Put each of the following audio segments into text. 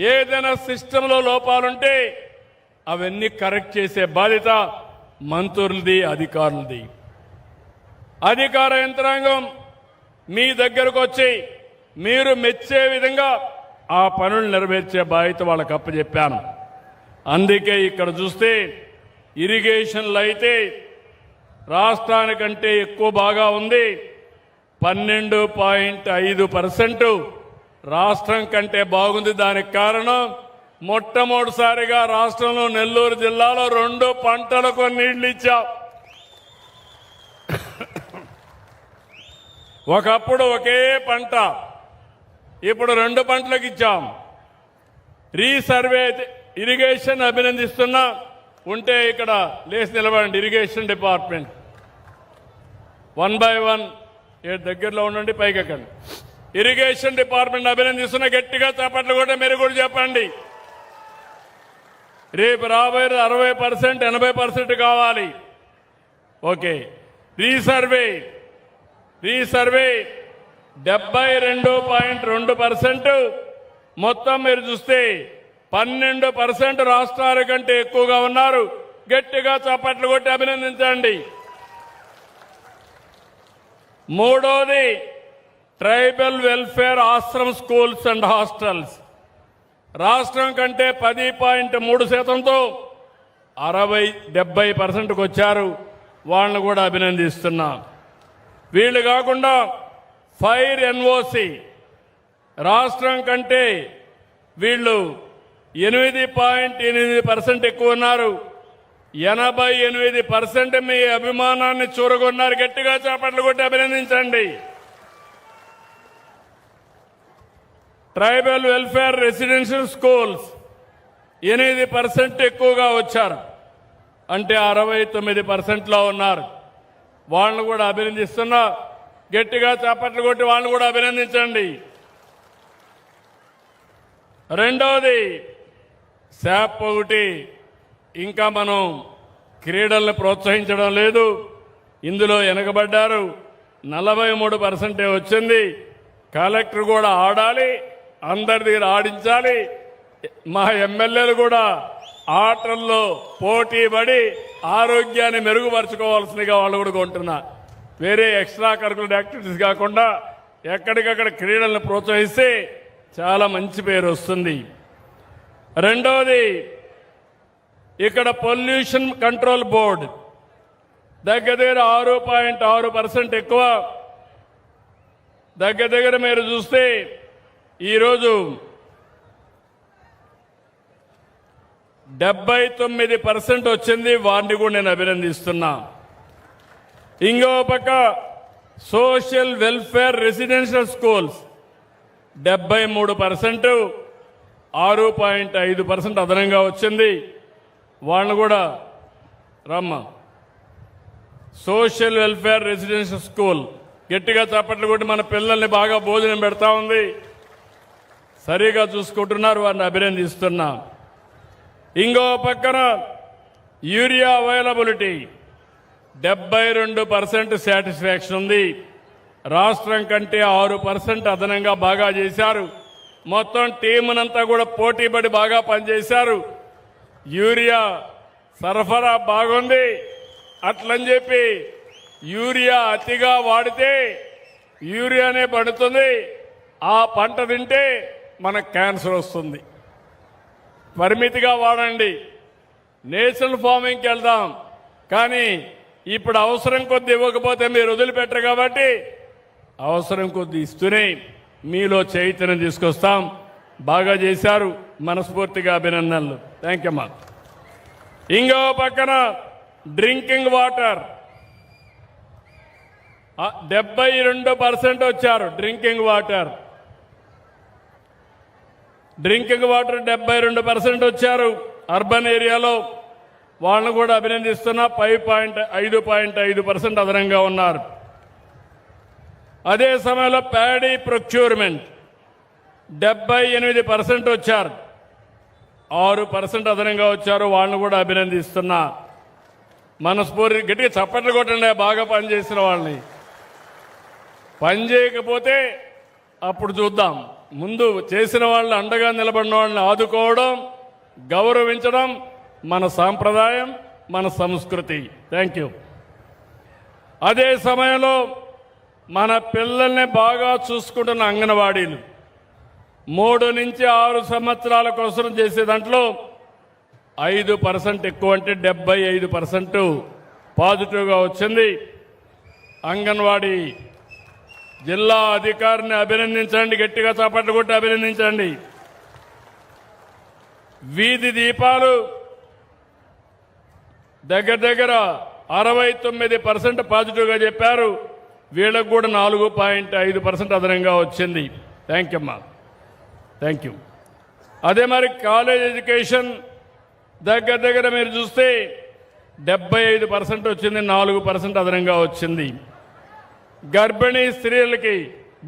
ఏదైనా సిస్టంలో లోపాలుంటే అవన్నీ కరెక్ట్ చేసే బాధ్యత మంత్రులది, అధికారులది. అధికార యంత్రాంగం మీ దగ్గరకు వచ్చి మీరు మెచ్చే విధంగా ఆ పనులు నెరవేర్చే బాధ్యత వాళ్ళకి అప్పచెప్పాను. అందుకే ఇక్కడ చూస్తే ఇరిగేషన్లో అయితే రాష్ట్రానికంటే ఎక్కువ బాగా ఉంది. 12.5% రాష్ట్రం కంటే బాగుంది. దానికి కారణం మొట్టమొదటిసారిగా రాష్ట్రంలో నెల్లూరు జిల్లాలో 2 పంటలకు నీళ్లు ఇచ్చాం. ఒకప్పుడు ఒకే పంట, ఇప్పుడు 2 పంటలకు ఇచ్చాం. రీసర్వే ఇరిగేషన్ అభినందిస్తున్నా. ఉంటే ఇక్కడ లేచి నిలబడండి. ఇరిగేషన్ డిపార్ట్మెంట్ 1 by 1 దగ్గరలో ఉండండి, పైకి ఎక్కండి. ఇరిగేషన్ డిపార్ట్మెంట్ అభినందిస్తున్న. గట్టిగా చప్పట్లు కూడా మీరు కూడా చెప్పండి. రేపు రాబోయే 60%, 80% కావాలి. ఓకే. రీసర్వే 72.2%. మొత్తం మీరు చూస్తే 12% రాష్ట్రాల కంటే ఎక్కువగా ఉన్నారు. గట్టిగా చప్పట్లు కొట్టి అభినందించండి. మూడోది tribal welfare Ashram schools and hostels. రాష్ట్రం కంటే 10.3%తో 70% వచ్చారు. వాళ్ళని కూడా అభినందిస్తున్నాం. వీళ్ళు కాకుండా ఫైర్ ఎన్ఓసి రాష్ట్రం కంటే వీళ్ళు 8.8% ఎక్కువ ఉన్నారు. 88% మీ అభిమానాన్ని చూరగొన్నారు. గట్టిగా చేపట్లు కొట్టి అభినందించండి. ట్రైబల్ వెల్ఫేర్ రెసిడెన్షియల్ స్కూల్స్ 8% ఎక్కువగా వచ్చారు. అంటే 69%లో ఉన్నారు. వాళ్ళను కూడా అభినందిస్తున్నా. గట్టిగా చేపట్లు కొట్టి వాళ్ళని కూడా అభినందించండి. రెండవది శాప్ ఒకటి. ఇంకా మనం క్రీడలను ప్రోత్సహించడం లేదు. ఇందులో వెనకబడ్డారు. 43% వచ్చింది. కలెక్టర్ కూడా ఆడాలి, అందరి దగ్గర ఆడించాలి. మా ఎమ్మెల్యేలు కూడా ఆటల్లో పోటీ పడి ఆరోగ్యాన్ని మెరుగుపరచుకోవాల్సిందిగా వాళ్ళు కూడా కొంటున్నా. వేరే ఎక్స్ట్రా కరికులర్ యాక్టివిటీస్ కాకుండా ఎక్కడికక్కడ క్రీడలను ప్రోత్సహిస్తే చాలా మంచి పేరు వస్తుంది. రెండవది ఇక్కడ పొల్యూషన్ కంట్రోల్ బోర్డు దగ్గర 6.6% ఎక్కువ. దగ్గర మీరు చూస్తే ఈరోజు 79% వచ్చింది. వారిని కూడా నేను అభినందిస్తున్నా. ఇంకో పక్క సోషల్ వెల్ఫేర్ రెసిడెన్షియల్ స్కూల్స్ 73%, 6.5% అదనంగా వచ్చింది. వాళ్ళని కూడా రమ్మ. సోషల్ వెల్ఫేర్ రెసిడెన్షియల్ స్కూల్ గట్టిగా చప్పట్లు కొట్టి మన పిల్లల్ని బాగా భోజనం పెడతా ఉంది. సరిగా చూసుకుంటున్నారు. వారిని అభినందిస్తున్నా. ఇంకో పక్కన యూరియా అవైలబిలిటీ 72% సాటిస్ఫాక్షన్ ఉంది. రాష్ట్రం కంటే 6% అదనంగా బాగా చేశారు. మొత్తం టీమునంతా కూడా పోటీపడి బాగా పనిచేశారు. యూరియా సరఫరా బాగుంది. అట్లని చెప్పి యూరియా అతిగా వాడితే యూరియానే పడుతుంది. ఆ పంట తింటే మనకు క్యాన్సర్ వస్తుంది. పరిమితిగా వాడండి. నేచురల్ ఫార్మింగ్కి వెళ్దాం. కానీ ఇప్పుడు అవసరం కొద్ది ఇవ్వకపోతే మీరు వదిలిపెట్టరు కాబట్టి అవసరం కొద్ది ఇస్తూనే మీలో చైతన్యం తీసుకొస్తాం. బాగా చేశారు. మనస్ఫూర్తిగా అభినందనలు. థ్యాంక్ యూ అమ్మా. ఇంకో పక్కన డ్రింకింగ్ వాటర్ 72% వచ్చారు. డ్రింకింగ్ వాటర్ 72% వచ్చారు. అర్బన్ ఏరియాలో వాళ్ళను కూడా అభినందిస్తున్నా. 5.5% అదనంగా ఉన్నారు. అదే సమయంలో ప్యాడీ ప్రొక్యూర్మెంట్ 78% వచ్చారు. 6% అదనంగా వచ్చారు. వాళ్ళను కూడా అభినందిస్తున్నా. మనస్ఫూర్తి గట్టిగా చప్పట్లు కొట్టండి. బాగా పనిచేసిన వాళ్ళని. పని చేయకపోతే అప్పుడు చూద్దాం. ముందు చేసిన వాళ్ళని అండగా నిలబడిన వాళ్ళని ఆదుకోవడం, గౌరవించడం మన సాంప్రదాయం, మన సంస్కృతి. Thank you. అదే సమయంలో మన పిల్లల్ని బాగా చూసుకుంటున్న అంగన్వాడీలు 3 నుంచి 6 సంవత్సరాల కోసం చేసే దాంట్లో 5% ఎక్కువ, అంటే 75% పాజిటివ్గా వచ్చింది. అంగన్వాడీ జిల్లా అధికారిని అభినందించండి, గట్టిగా చప్పట్లు కొట్టి అభినందించండి. వీధి దీపాలు దగ్గర 69% పాజిటివ్గా చెప్పారు. వీళ్ళకు కూడా 4.5% అదనంగా వచ్చింది. థ్యాంక్ యూ అమ్మా, థ్యాంక్ యూ. అదే మరి కాలేజ్ ఎడ్యుకేషన్ దగ్గర మీరు చూస్తే 75% వచ్చింది, 4% అదనంగా వచ్చింది. గర్భిణీ స్త్రీలకి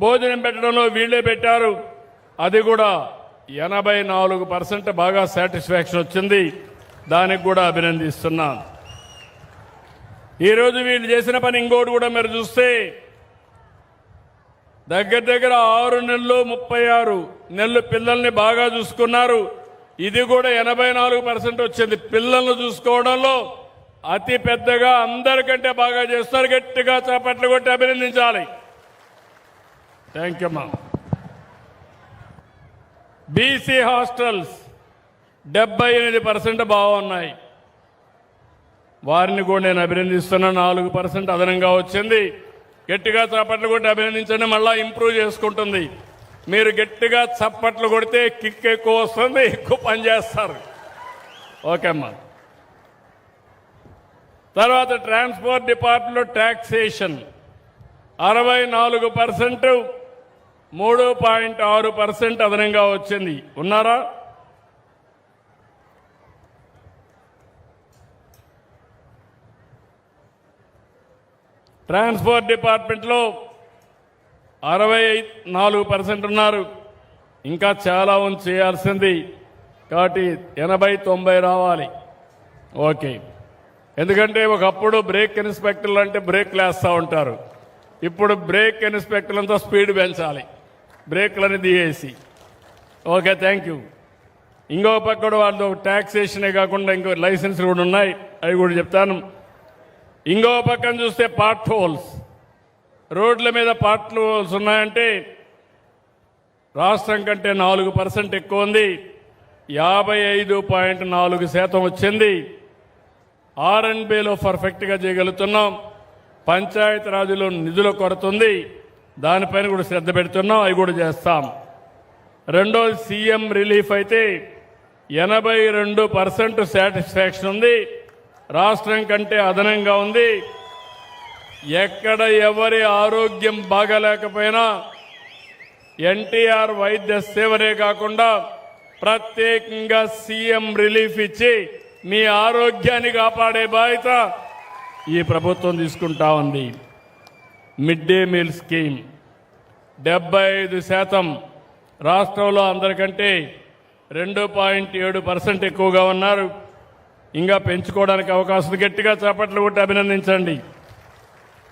భోజనం పెట్టడంలో వీళ్ళే పెట్టారు, అది కూడా 84% బాగా సాటిస్ఫాక్షన్ వచ్చింది. దానికి కూడా అభినందిస్తున్నా. ఈరోజు వీళ్ళు చేసిన పని ఇంకోటి కూడా మీరు చూస్తే దగ్గర 6 నెలలు 36 నెలలు పిల్లల్ని బాగా చూసుకున్నారు. ఇది కూడా 84% వచ్చింది. పిల్లల్ని చూసుకోవడంలో అతి పెద్దగా అందరికంటే బాగా చేస్తారు. గట్టిగా చప్పట్లు కొట్టి అభినందించాలి. థ్యాంక్ యూ అమ్మా. బీసీ హాస్టల్స్ 78% బాగున్నాయి. వారిని కూడా నేను అభినందిస్తున్నా. 4% అదనంగా వచ్చింది. గట్టిగా చప్పట్లు కొట్టి అభినందించండి. మళ్ళా ఇంప్రూవ్ చేసుకుంటుంది. మీరు గట్టిగా చప్పట్లు కొడితే కిక్ ఎక్కువ వస్తుంది, ఎక్కువ పని చేస్తారు. ఓకే అమ్మా. తర్వాత ట్రాన్స్పోర్ట్ డిపార్ట్మెంట్లో ట్యాక్సేషన్ 64%, 3.6% అదనంగా వచ్చింది. ఉన్నారా? ట్రాన్స్పోర్ట్ డిపార్ట్మెంట్లో 64% ఉన్నారు. ఇంకా చాలా ఉంది చేయాల్సింది. కాబట్టి 80-90 రావాలి. ఓకే. ఎందుకంటే ఒకప్పుడు బ్రేక్ ఇన్స్పెక్టర్లు అంటే బ్రేక్లు వేస్తూ ఉంటారు. ఇప్పుడు బ్రేక్ ఇన్స్పెక్టర్లంతా స్పీడ్ పెంచాలి, బ్రేక్లని తీయేసి. Okay, thank you. ఇంకో పక్క వాళ్ళు ట్యాక్సేషనే కాకుండా ఇంకో లైసెన్స్ కూడా ఉన్నాయి, అవి కూడా చెప్తాను. ఇంకో పక్కన చూస్తే పార్ట్ హోల్స్, రోడ్ల మీద పార్ట్ హోల్స్ ఉన్నాయంటే రాష్ట్రం కంటే 4% ఎక్కువ ఉంది. 55.4% వచ్చింది. R&Bలో పర్ఫెక్ట్గా చేయగలుగుతున్నాం. పంచాయతీ రాజులో నిధుల కొరత ఉంది, దానిపైన కూడా శ్రద్ధ పెడుతున్నాం, అవి కూడా చేస్తాం. రెండోది సీఎం రిలీఫ్ అయితే 82% సాటిస్ఫాక్షన్ ఉంది. రాష్ట్రం కంటే అదనంగా ఉంది. ఎక్కడ ఎవరి ఆరోగ్యం బాగలేకపోయినా ఎన్టీఆర్ వైద్య సేవనే కాకుండా ప్రత్యేకంగా సీఎం రిలీఫ్ ఇచ్చి మీ ఆరోగ్యాన్ని కాపాడే బాధ్యత ఈ ప్రభుత్వం తీసుకుంటా ఉంది. మిడ్ డే మీల్ స్కీమ్ 75% రాష్ట్రంలో అందరికంటే 2.7% ఎక్కువగా ఉన్నారు. ఇంకా పెంచుకోవడానికి అవకాశం. గట్టిగా చప్పట్లు కొట్టి అభినందించండి.